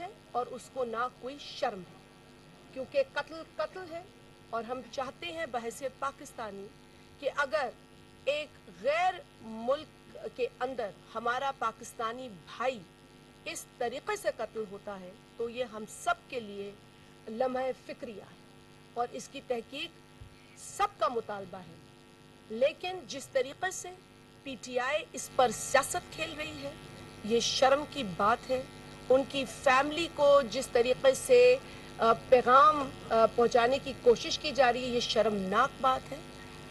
है और उसको ना कोई शर्म है, क्योंकि कत्ल कत्ल है। और हम चाहते हैं बहैसियत पाकिस्तानी कि अगर एक गैर मुल्क के अंदर हमारा पाकिस्तानी भाई इस तरीके से कत्ल होता है तो ये हम सब के लिए लम्हा फिक्रिया है और इसकी तहकीक सबका मुतालबा है। लेकिन जिस तरीके से पीटीआई इस पर सियासत खेल रही है ये शर्म की बात है। उनकी फैमिली को जिस तरीके से पैगाम पहुंचाने की कोशिश की जा रही है ये शर्मनाक बात है।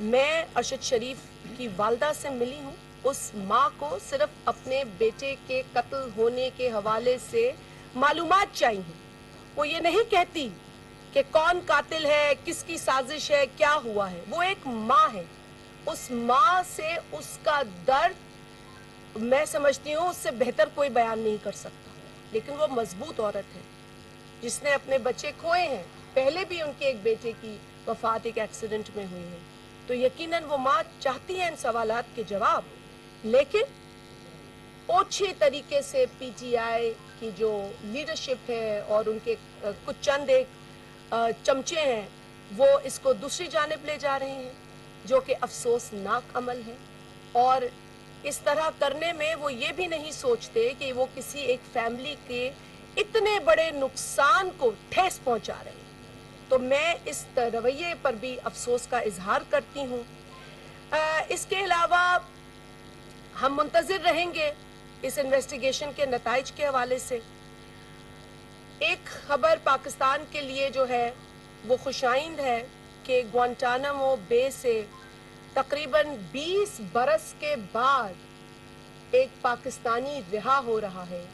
मैं अरशद शरीफ की वालदा से मिली हूँ। उस माँ को सिर्फ अपने बेटे के कत्ल होने के हवाले से मालूमात चाहिए। वो ये नहीं कहती कि कौन कातिल है, किसकी साजिश है, क्या हुआ है। वो एक माँ है। उस माँ से उसका दर्द मैं समझती हूँ उससे बेहतर कोई बयान नहीं कर सकता। लेकिन वो मजबूत औरत है जिसने अपने बच्चे खोए हैं। पहले भी उनके एक बेटे की वफात एक एक्सीडेंट में हुई है। तो यकीनन वो माँ चाहती है इन सवालात के जवाब, लेकिन ओछे तरीके से पीटीआई की जो लीडरशिप है और उनके कुछ चंद एक चमचे हैं वो इसको दूसरी जानिब ले जा रहे हैं, जो कि अफसोसनाक अमल है। और इस तरह करने में वो ये भी नहीं सोचते कि वो किसी एक फैमिली के इतने बड़े नुकसान को ठेस पहुंचा रहे हैं। तो मैं इस रवैये पर भी अफसोस का इजहार करती हूँ। इसके अलावा हम मुंतजिर रहेंगे इस इन्वेस्टिगेशन के नताइज के हवाले से। एक खबर पाकिस्तान के लिए जो है वो खुशाइंद है कि ग्वांटानामो बे से तकरीबन 20 बरस के बाद एक पाकिस्तानी रिहा हो रहा है।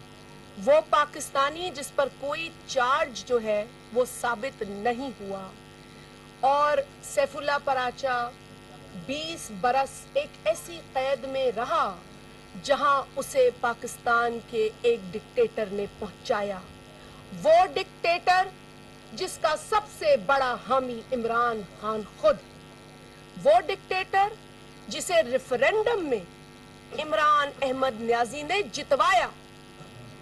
वो पाकिस्तानी जिस पर कोई चार्ज जो है वो साबित नहीं हुआ। और सैफुल्लाह पराचा 20 बरस एक ऐसी कैद में रहा जहां उसे पाकिस्तान के एक डिक्टेटर ने पहुंचाया। वो डिक्टेटर जिसका सबसे बड़ा हामी इमरान खान खुद, वो डिक्टेटर जिसे रेफरेंडम में इमरान अहमद न्याजी ने जितवाया।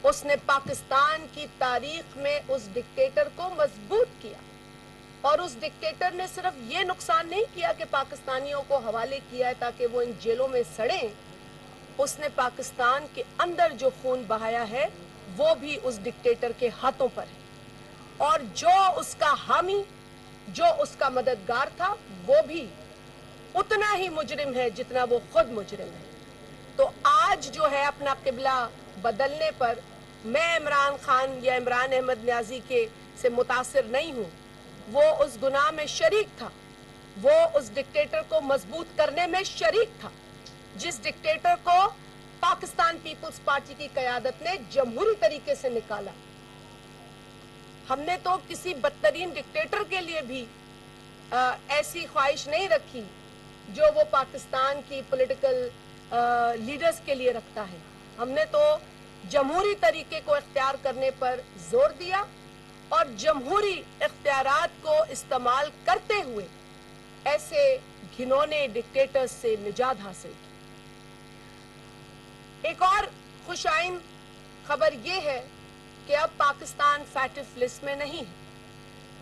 उसने पाकिस्तान की तारीख में उस डिक्टेटर को मजबूत किया। और उस डिक्टेटर ने सिर्फ ये नुकसान नहीं किया कि पाकिस्तानियों को हवाले किया है ताकि वो इन जेलों में सड़ें, उसने पाकिस्तान के अंदर जो खून बहाया है वो भी उस डिक्टेटर के हाथों पर है। और जो उसका हामी, जो उसका मददगार था, वो भी उतना ही मुजरिम है जितना वो खुद मुजरिम है। तो आज जो है अपना किबला बदलने पर मैं इमरान खान या इमरान अहमद न्याजी के से मुतासिर नहीं हूँ। वो उस गुनाह में शरीक था, वो उस डिक्टेटर को मजबूत करने में शरीक था जिस डिक्टेटर को पाकिस्तान पीपल्स पार्टी की क़यादत ने जमहूरी तरीके से निकाला। हमने तो किसी बदतरीन डिक्टेटर के लिए भी ऐसी ख्वाहिश नहीं रखी जो वो पाकिस्तान की पॉलिटिकल लीडर्स के लिए रखता है। हमने तो जमहूरी तरीके को इख्तियार करने पर जोर दिया और जमहूरी इख्तियारात को इस्तेमाल करते हुए ऐसे घिनौने डिक्टेटर्स से निजात हासिल की। एक और खुशाइन खबर ये है कि अब पाकिस्तान फैटिफ लिस्ट में नहीं है।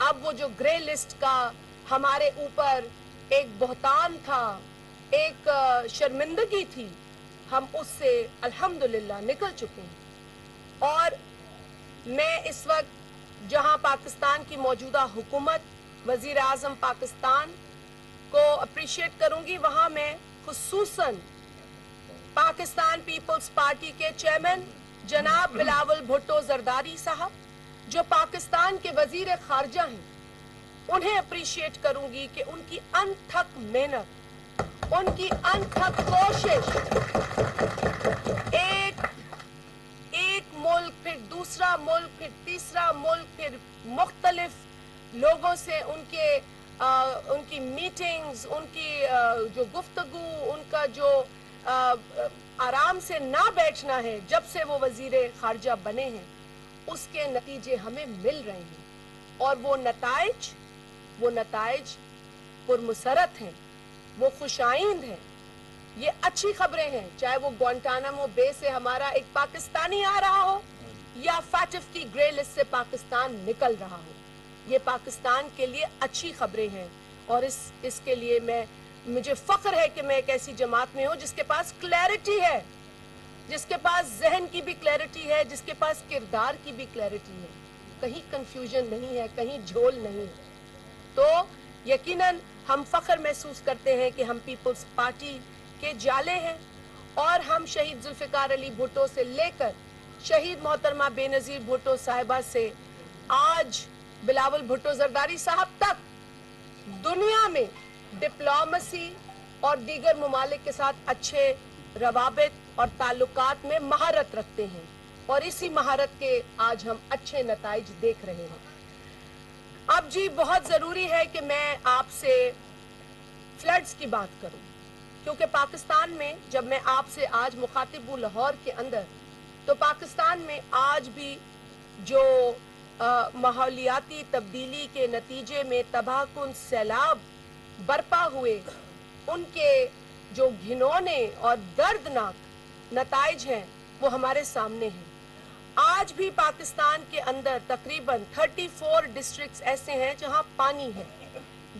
अब वो जो ग्रे लिस्ट का हमारे ऊपर एक बहतान था, एक शर्मिंदगी थी, हम उससे अल्हम्दुलिल्लाह निकल चुके हैं। और मैं इस वक्त जहां पाकिस्तान की मौजूदा हुकूमत, वजीर आज़म पाकिस्तान को अप्रिशिएट करूंगी, वहां मैं खुसूसन पाकिस्तान पीपल्स पार्टी के चेयरमैन जनाब बिलावल भुट्टो जरदारी साहब, जो पाकिस्तान के वजीर खारजा हैं, उन्हें अप्रिशिएट करूंगी कि उनकी अनथक मेहनत, उनकी अनथक कोशिश, एक मुल्क फिर दूसरा मुल्क फिर तीसरा मुल्क फिर मुख्तलिफ लोगों से उनकी मीटिंग्स, उनकी जो गुफ्तगू, उनका जो आराम से ना बैठना है जब से वो वजीरे खारजा बने हैं, उसके नतीजे हमें मिल रहे हैं। और वो नताइज पुरमुसरत हैं, वो खुशाइंद हैं, ये अच्छी खबरें हैं। चाहे वो ग्वांटानामो बे से हमारा एक पाकिस्तानी आ रहा हो, या फैटिफ की ग्रे लिस्ट से पाकिस्तान निकल रहा हो। ये पाकिस्तान के लिए अच्छी खबरें हैं और इसके लिए मुझे फख्र है कि मैं एक ऐसी जमात में हूँ जिसके पास क्लैरिटी है, जिसके पास जहन की भी क्लैरिटी है, जिसके पास किरदार की भी क्लैरिटी है। कहीं कंफ्यूजन नहीं है, कहीं झोल नहीं है। तो यकीनन हम फख्र महसूस करते हैं कि हम पीपल्स पार्टी के जाले हैं और हम शहीद जुल्फिकार अली भुट्टो से लेकर शहीद मोहतरमा बेनज़ीर भुट्टो साहिबा से आज बिलावल भुट्टो जरदारी साहब तक दुनिया में डिप्लोमेसी और दीगर ममालिक के साथ अच्छे रवाबित और ताल्लुकात में महारत रखते हैं और इसी महारत के आज हम अच्छे नताइज देख रहे हैं। अब जी बहुत ज़रूरी है कि मैं आपसे फ्लड्स की बात करूं, क्योंकि पाकिस्तान में जब मैं आपसे आज मुखातिब हूँ लाहौर के अंदर, तो पाकिस्तान में आज भी जो माहौलियाती तब्दीली के नतीजे में तबाहकुन सैलाब बरपा हुए, उनके जो घिनौने और दर्दनाक नताइज हैं वो हमारे सामने हैं। आज भी पाकिस्तान के अंदर तकरीबन 34 डिस्ट्रिक्ट्स ऐसे हैं जहां पानी है,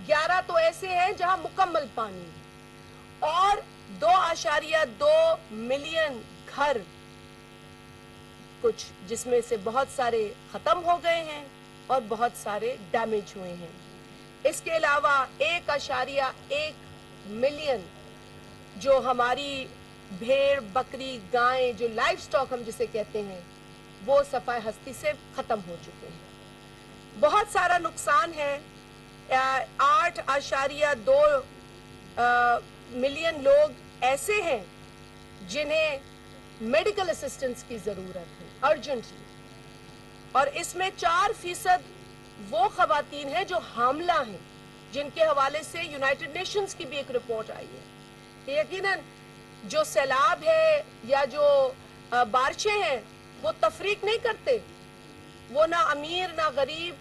11 तो ऐसे हैं जहां मुकम्मल पानी है और 2.2 मिलियन घर, कुछ जिसमें से बहुत सारे खत्म हो गए हैं और बहुत सारे डैमेज हुए हैं। इसके अलावा 1.1 मिलियन जो हमारी भेड़, बकरी, गाय, जो लाइफ स्टॉक हम जिसे कहते हैं, वो सफाए हस्ती से खत्म हो चुके हैं। बहुत सारा नुकसान है। 8.2 मिलियन लोग ऐसे हैं जिन्हें मेडिकल असिस्टेंस की जरूरत है अर्जेंटली, और इसमें 4% वो खवातीन हैं जो हामला हैं, जिनके हवाले से यूनाइटेड नेशंस की भी एक रिपोर्ट आई है कि यकीनन जो सैलाब है या जो बारिशें हैं वो तफरीक नहीं करते, वो ना अमीर ना गरीब,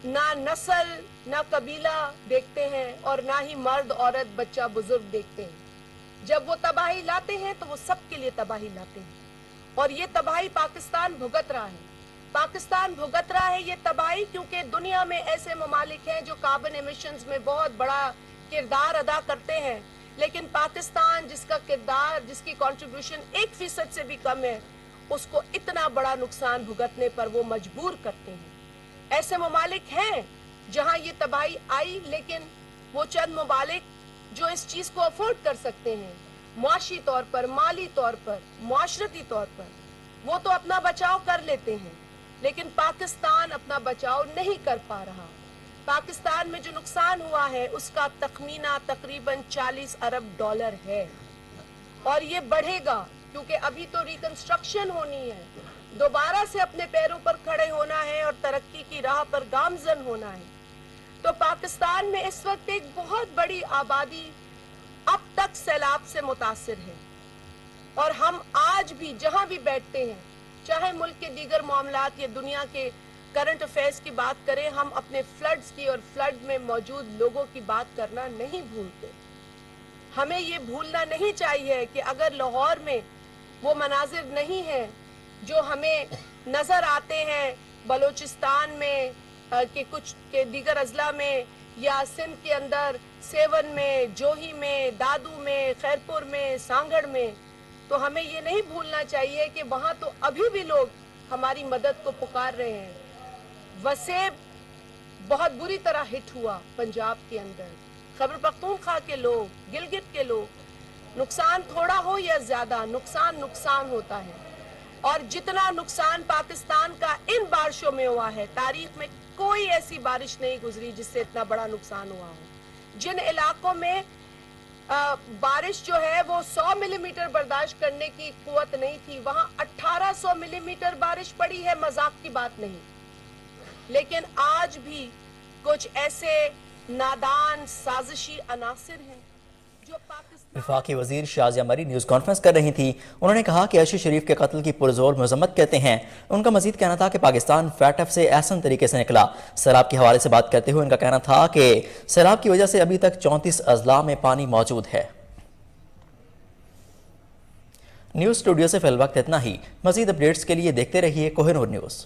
ना नस्ल ना कबीला देखते हैं और ना ही मर्द औरत बच्चा बुजुर्ग देखते हैं। जब वो तबाही लाते हैं तो वो सबके लिए तबाही लाते हैं और ये तबाही पाकिस्तान भुगत रहा है। पाकिस्तान भुगत रहा है ये तबाही क्योंकि दुनिया में ऐसे ममालिक हैं जो कार्बन एमिशंस में बहुत बड़ा किरदार अदा करते हैं, लेकिन पाकिस्तान जिसका किरदार, जिसकी कंट्रीब्यूशन 1% से भी कम है, उसको इतना बड़ा नुकसान भुगतने पर वो मजबूर करते हैं। ऐसे ममालिक हैं जहां ये तबाही आई, लेकिन वो चंद ममालिक जो इस चीज को अफोर्ड कर सकते हैं, मुआशी तौर पर, माली तौर पर, मुआशरती तौर पर, वो तो अपना बचाव कर लेते हैं, लेकिन पाकिस्तान अपना बचाव नहीं कर पा रहा। पाकिस्तान में जो नुकसान हुआ है उसका तखमीना तकरीबन $40 अरब है और ये बढ़ेगा क्योंकि अभी तो रिकंस्ट्रक्शन होनी है, दोबारा से अपने पैरों पर खड़े होना है और तरक्की की राह पर गामजन होना है। तो पाकिस्तान में इस वक्त एक बहुत बड़ी आबादी अब तक सैलाब से मुतासिर है और हम आज भी जहां भी बैठते हैं, चाहे मुल्क के दीगर मामलात या दुनिया के करंट अफेयर्स की बात करें, हम अपने फ्लड्स की और फ्लड में मौजूद लोगों की बात करना नहीं भूलते। हमें ये भूलना नहीं चाहिए कि अगर लाहौर में वो मनाजिर नहीं है जो हमें नजर आते हैं बलोचिस्तान में के कुछ के दीगर अजला में या सिंध के अंदर सेवन में, जोही में, दादू में, खैरपुर में, सांगड़ में, तो हमें ये नहीं भूलना चाहिए कि वहाँ तो अभी भी लोग हमारी मदद को पुकार रहे हैं। वसेब बहुत बुरी तरह हिट हुआ पंजाब के अंदर, खैबर पख्तूनख्वा के लोग, गिलगित के लोग, नुकसान थोड़ा हो या ज्यादा, नुकसान होता है और जितना नुकसान पाकिस्तान का इन बारिशों में हुआ है, तारीख में कोई ऐसी बारिश नहीं गुजरी जिससे इतना बड़ा नुकसान हुआ हो। जिन इलाकों में बारिश जो है वो 100 मिलीमीटर बर्दाश्त करने की कुव्वत नहीं थी, वहां 1800 मिलीमीटर बारिश पड़ी है, मजाक की बात नहीं। लेकिन आज भी कुछ ऐसे नादान साजिशी अनासिर हैं जो वफाकी वजीर शाजिया मरी न्यूज़ कॉन्फ्रेंस कर रही थी। उन्होंने कहा कि अर्शी शरीफ के कत्ल की पुरजोर मजम्मत करते हैं। उनका मजीद कहना था कि पाकिस्तान फैटफ से एहसन तरीके से निकला। सैलाब के हवाले से बात करते हुए उनका कहना था कि सैलाब की वजह से अभी तक 34 अजला में पानी मौजूद है। نیوز اسٹوڈیو سے فی الوقت اتنا ہی. مزید اپڈیٹس کے لیے دیکھتے رہیے کوہ نور نیوز.